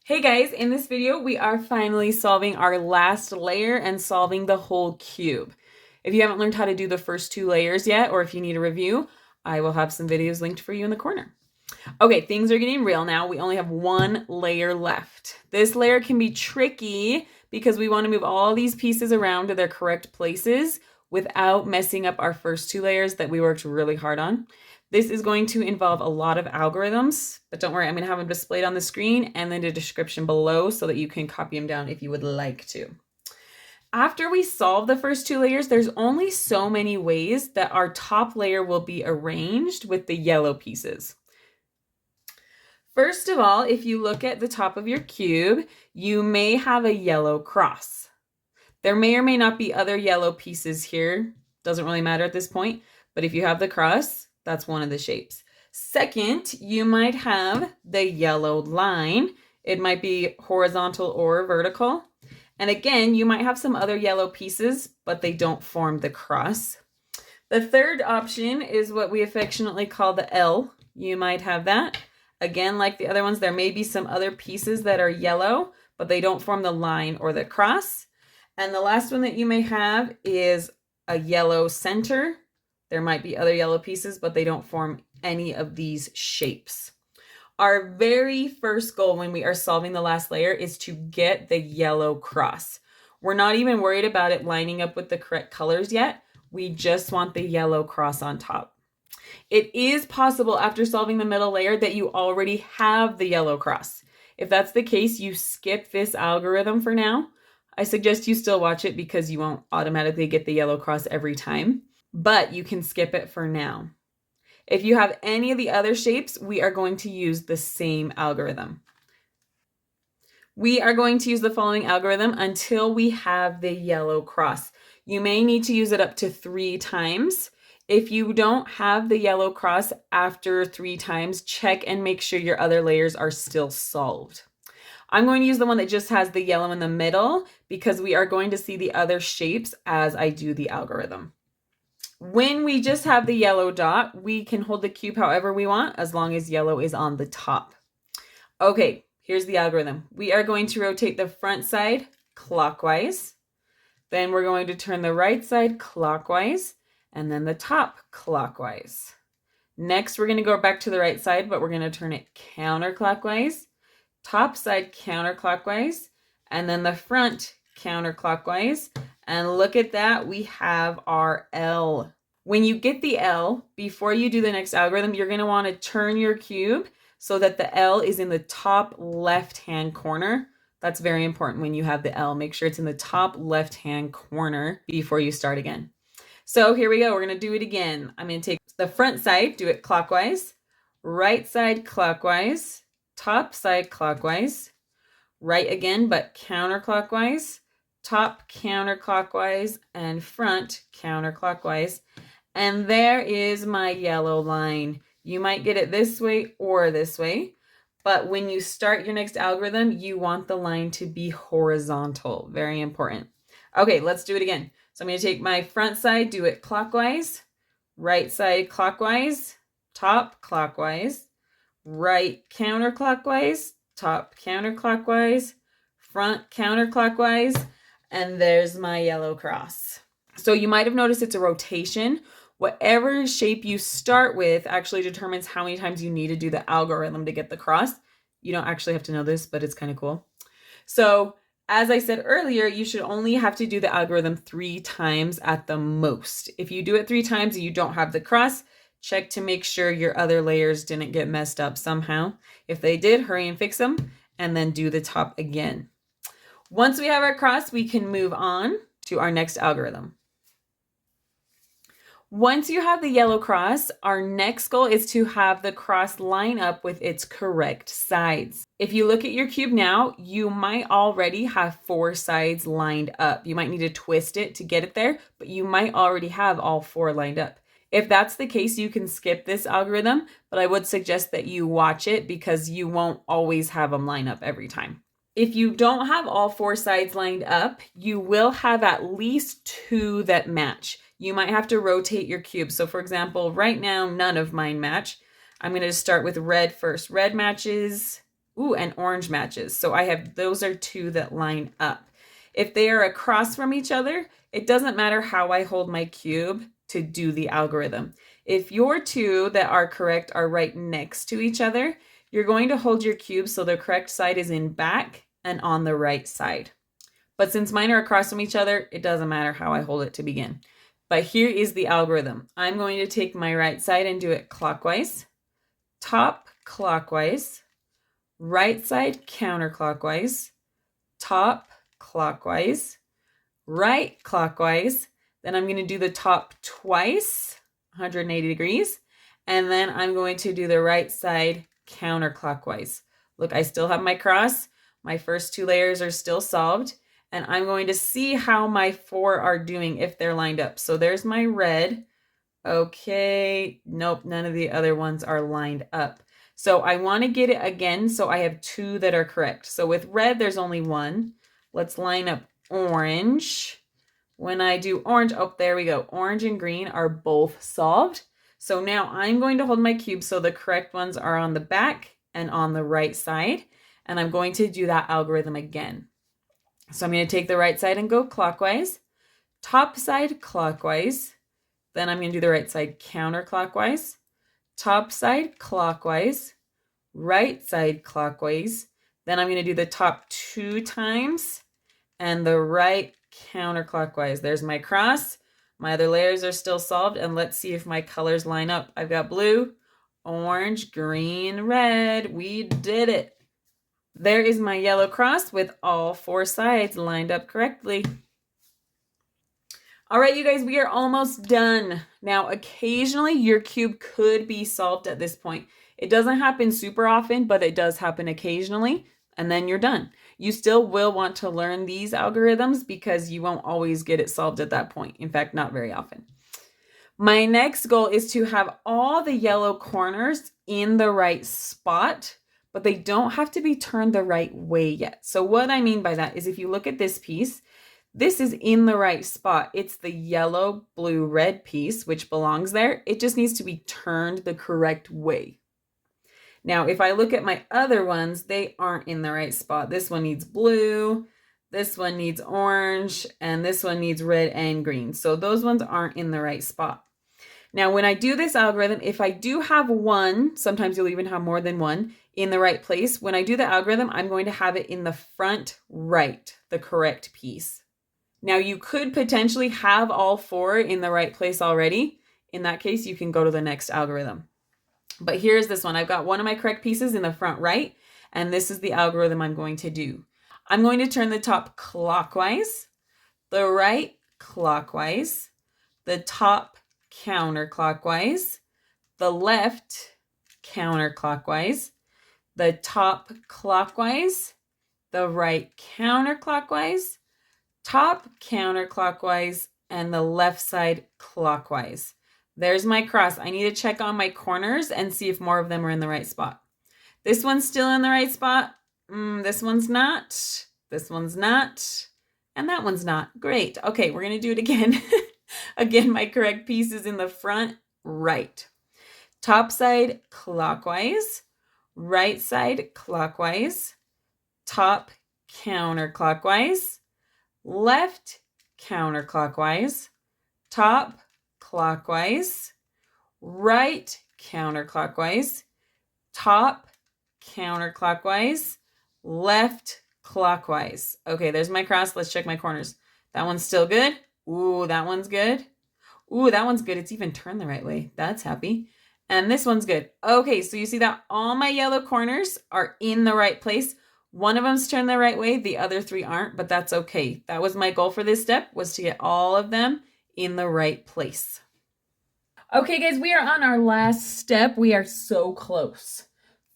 Hey guys, in this video, we are finally solving our last layer and solving the whole cube. If you haven't learned how to do the first two layers yet, or if you need a review, I will have some videos linked for you in the corner. Okay, things are getting real now. We only have one layer left. This layer can be tricky because we want to move all these pieces around to their correct places without messing up our first two layers that we worked really hard on. This is going to involve a lot of algorithms, but don't worry, I'm going to have them displayed on the screen and then the description below so that you can copy them down if you would like to. After we solve the first two layers, there's only so many ways that our top layer will be arranged with the yellow pieces. First of all, if you look at the top of your cube, you may have a yellow cross. There may or may not be other yellow pieces here. Doesn't really matter at this point, but if you have the cross, that's one of the shapes. Second, you might have the yellow line. It might be horizontal or vertical. And again, you might have some other yellow pieces, but they don't form the cross. The third option is what we affectionately call the L. You might have that. Again, like the other ones, there may be some other pieces that are yellow, but they don't form the line or the cross. And the last one that you may have is a yellow center. There might be other yellow pieces, but they don't form any of these shapes. Our very first goal when we are solving the last layer is to get the yellow cross. We're not even worried about it lining up with the correct colors yet. We just want the yellow cross on top. It is possible after solving the middle layer that you already have the yellow cross. If that's the case, you skip this algorithm for now. I suggest you still watch it because you won't automatically get the yellow cross every time, but you can skip it for now. If you have any of the other shapes, we are going to use the same algorithm. We are going to use the following algorithm until we have the yellow cross. You may need to use it up to 3 times. If you don't have the yellow cross after 3 times, check and make sure your other layers are still solved. I'm going to use the one that just has the yellow in the middle because we are going to see the other shapes as I do the algorithm. When we just have the yellow dot, we can hold the cube however we want as long as yellow is on the top. Okay, here's the algorithm. We are going to rotate the front side clockwise. Then we're going to turn the right side clockwise and then the top clockwise. Next, we're going to go back to the right side, but we're going to turn it counterclockwise, top side counterclockwise, and then the front counterclockwise. And look at that, we have our L. When you get the L, before you do the next algorithm, you're going to want to turn your cube so that the L is in the top left-hand corner. That's very important when you have the L. Make sure it's in the top left-hand corner before you start again. So here we go. We're going to do it again. I'm going to take the front side, do it clockwise, right side clockwise, top side clockwise, right again, but counterclockwise, top counterclockwise, and front counterclockwise. And there is my yellow line. You might get it this way or this way, but when you start your next algorithm, you want the line to be horizontal. Very important. Okay, let's do it again. So I'm going to take my front side, do it clockwise, right side clockwise, top clockwise, right counterclockwise, top counterclockwise, front counterclockwise, and there's my yellow cross. So you might have noticed it's a rotation. Whatever shape you start with actually determines how many times you need to do the algorithm to get the cross. You don't actually have to know this, but it's kind of cool. So as I said earlier, you should only have to do the algorithm 3 times at the most. If you do it 3 times and you don't have the cross, check to make sure your other layers didn't get messed up somehow. If they did, hurry and fix them, and then do the top again. Once we have our cross, we can move on to our next algorithm. Once you have the yellow cross, our next goal is to have the cross line up with its correct sides. If you look at your cube now, you might already have 4 sides lined up. You might need to twist it to get it there, but you might already have all 4 lined up. If that's the case, you can skip this algorithm, but I would suggest that you watch it because you won't always have them line up every time. If you don't have all 4 sides lined up, you will have at least 2 that match. You might have to rotate your cube. So for example, right now, none of mine match. I'm going to start with red first. Red matches Ooh, and orange matches. So I have, those are two that line up. If they are across from each other, it doesn't matter how I hold my cube to do the algorithm. If your two that are correct are right next to each other, you're going to hold your cube so the correct side is in back and on the right side. But since mine are across from each other, it doesn't matter how I hold it to begin. But here is the algorithm. I'm going to take my right side and do it clockwise, top clockwise, right side counterclockwise, top clockwise, right clockwise. Then I'm going to do the top twice, 180 degrees. And then I'm going to do the right side counterclockwise. Look, I still have my cross. My first two layers are still solved. And I'm going to see how my four are doing if they're lined up. So there's my red. Okay, nope, none of the other ones are lined up. So I want to get it again, so I have two that are correct. So with red, there's only one. Let's line up orange. When I do orange, oh, there we go. Orange and green are both solved. So now I'm going to hold my cube so the correct ones are on the back and on the right side. And I'm going to do that algorithm again. So I'm going to take the right side and go clockwise, top side clockwise. Then I'm going to do the right side counterclockwise, top side clockwise, right side clockwise. Then I'm going to do the top two times and the right counterclockwise. There's my cross. My other layers are still solved. And let's see if my colors line up. I've got blue, orange, green, red. We did it. There is my yellow cross with all four sides lined up correctly. All right, you guys, we are almost done. Now, occasionally your cube could be solved at this point. It doesn't happen super often, but it does happen occasionally, and then you're done. You still will want to learn these algorithms because you won't always get it solved at that point. In fact, not very often. My next goal is to have all the yellow corners in the right spot, but they don't have to be turned the right way yet. So what I mean by that is if you look at this piece, this is in the right spot. It's the yellow, blue, red piece, which belongs there. It just needs to be turned the correct way. Now, if I look at my other ones, they aren't in the right spot. This one needs blue, this one needs orange, and this one needs red and green. So those ones aren't in the right spot. Now, when I do this algorithm, if I do have one, sometimes you'll even have more than one, in the right place, when I do the algorithm, I'm going to have it in the front right, the correct piece. Now, you could potentially have all four in the right place already. In that case, you can go to the next algorithm. But here's this one. I've got one of my correct pieces in the front right, and this is the algorithm I'm going to do. I'm going to turn the top clockwise, the right clockwise, the top counterclockwise, the left counterclockwise, the top clockwise, the right counterclockwise, top counterclockwise, and the left side clockwise. There's my cross. I need to check on my corners and see if more of them are in the right spot. This one's still in the right spot. This one's not. This one's not. And that one's not. Great. Okay, we're going to do it again. Again, my correct piece is in the front right. Top side clockwise, right side clockwise, top counterclockwise, left counterclockwise, top clockwise, right counterclockwise, top counterclockwise, left clockwise. Okay, there's my cross. Let's check my corners. That one's still good. Ooh, that one's good. Ooh, that one's good. It's even turned the right way. That's happy. And this one's good. Okay, so you see that all my yellow corners are in the right place. One of them's turned the right way. The other three aren't, but that's okay. That was my goal for this step, was to get all of them in the right place. Okay, guys, we are on our last step. We are so close.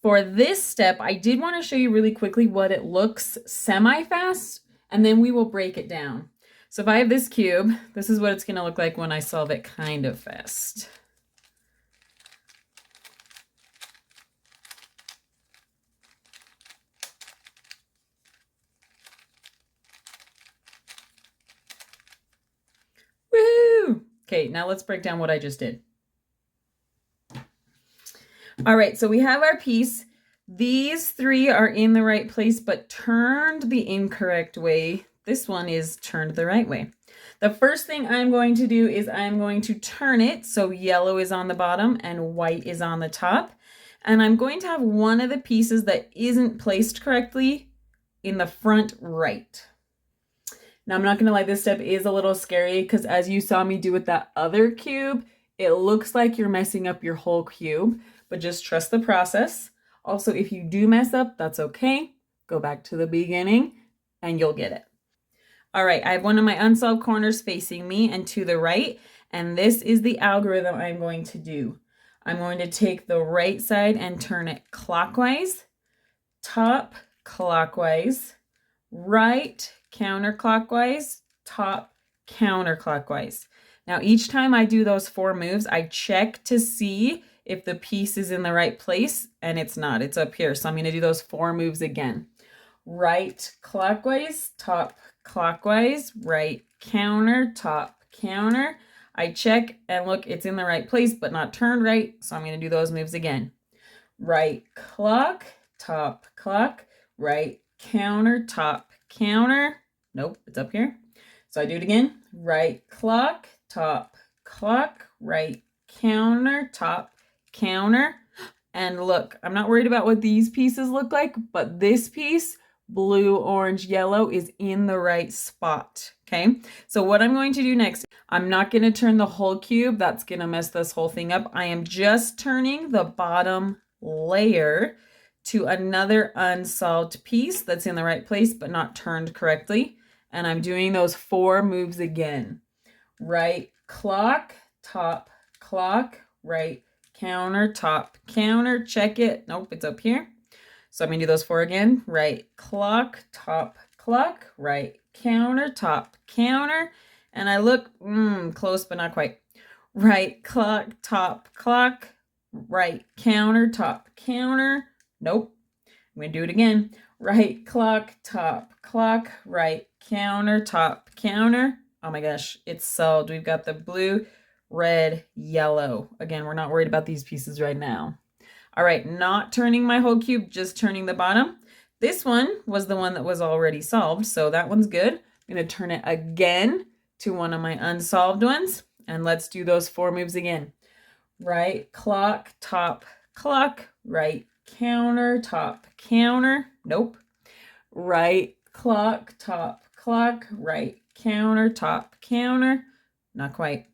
For this step, I did want to show you really quickly what it looks semi-fast, and then we will break it down. So if I have this cube, this is what it's going to look like when I solve it kind of fast. Woohoo! Okay, now let's break down what I just did. All right, so we have our piece. These three are in the right place, but turned the incorrect way. This one is turned the right way. The first thing I'm going to do is I'm going to turn it so yellow is on the bottom and white is on the top. And I'm going to have one of the pieces that isn't placed correctly in the front right. Now, I'm not going to lie, this step is a little scary because as you saw me do with that other cube, it looks like you're messing up your whole cube, but just trust the process. Also, if you do mess up, that's okay. Go back to the beginning and you'll get it. All right, I have one of my unsolved corners facing me and to the right, and this is the algorithm I'm going to do. I'm going to take the right side and turn it clockwise, top clockwise, right counterclockwise, top counterclockwise. Now, each time I do those 4 moves, I check to see if the piece is in the right place, and it's not. It's up here. So I'm going to do those 4 moves again. Right clockwise, top clockwise, right counter, top counter. I check and look, it's in the right place, but not turned right. So I'm going to do those moves again. Right clock, top clock, right counter, top counter. Nope, it's up here. So I do it again. Right clock, top clock, right counter, top counter. And look, I'm not worried about what these pieces look like, but this piece, blue, orange, yellow, is in the right spot. Okay, so what I'm going to do next, I'm not going to turn the whole cube. That's going to mess this whole thing up. I am just turning the bottom layer to another unsolved piece that's in the right place, but not turned correctly. And I'm doing those 4 moves again. Right clock, top clock, right counter, top counter, check it. Nope, it's up here. So I'm going to do those 4 again. Right clock, top clock, right counter, top counter. And I look close, but not quite. Right clock, top clock, right counter, top counter. Nope. I'm going to do it again. Right clock, top clock, right counter, top counter. Oh my gosh, it's solved. We've got the blue, red, yellow. Again, we're not worried about these pieces right now. All right, not turning my whole cube, just turning the bottom. This one was the one that was already solved, so that one's good. I'm going to turn it again to one of my unsolved ones, and let's do those 4 moves again. Right clock, top clock, right counter, top counter. Nope. Right clock, top clock, right counter, top counter. Not quite.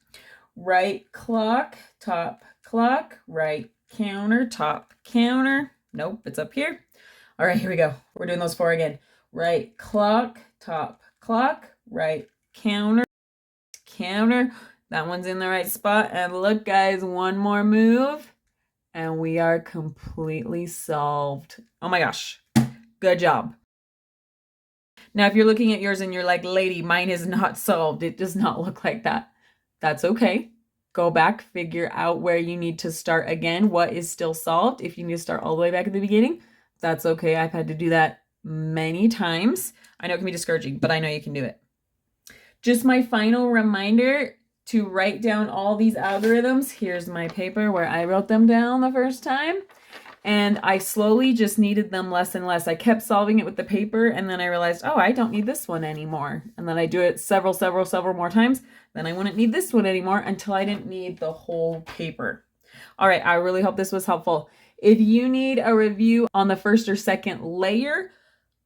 Right clock, top clock, right counter, top counter. Nope, it's up here. All right, here we go. We're doing those 4 again. Right clock, top clock, right counter, counter. That one's in the right spot. And look, guys, one more move and we are completely solved. Oh my gosh, good job. Now, if you're looking at yours and you're like, lady, mine is not solved. It does not look like that. That's okay. Go back, figure out where you need to start again. What is still solved? If you need to start all the way back at the beginning, that's okay. I've had to do that many times. I know it can be discouraging, but I know you can do it. Just my final reminder to write down all these algorithms. Here's my paper where I wrote them down the first time. And I slowly just needed them less and less. I kept solving it with the paper, and then I realized, oh, I don't need this one anymore. And then I do it several more times. Then I wouldn't need this one anymore until I didn't need the whole paper. All right, I really hope this was helpful. If you need a review on the first or second layer,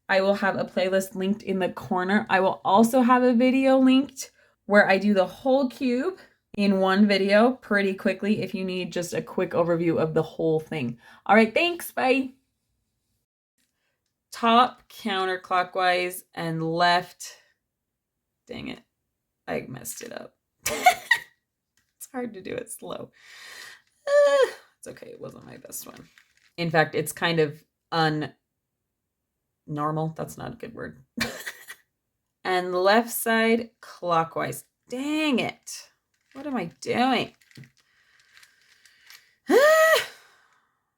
I will have a playlist linked in the corner. I will also have a video linked where I do the whole cube in one video pretty quickly if you need just a quick overview of the whole thing. All right, thanks, bye. Top counterclockwise and left. Dang it, I messed it up. It's hard to do it slow. It's okay, it wasn't my best one. In fact, it's kind of normal. That's not a good word. And left side clockwise. Dang it. What am I doing?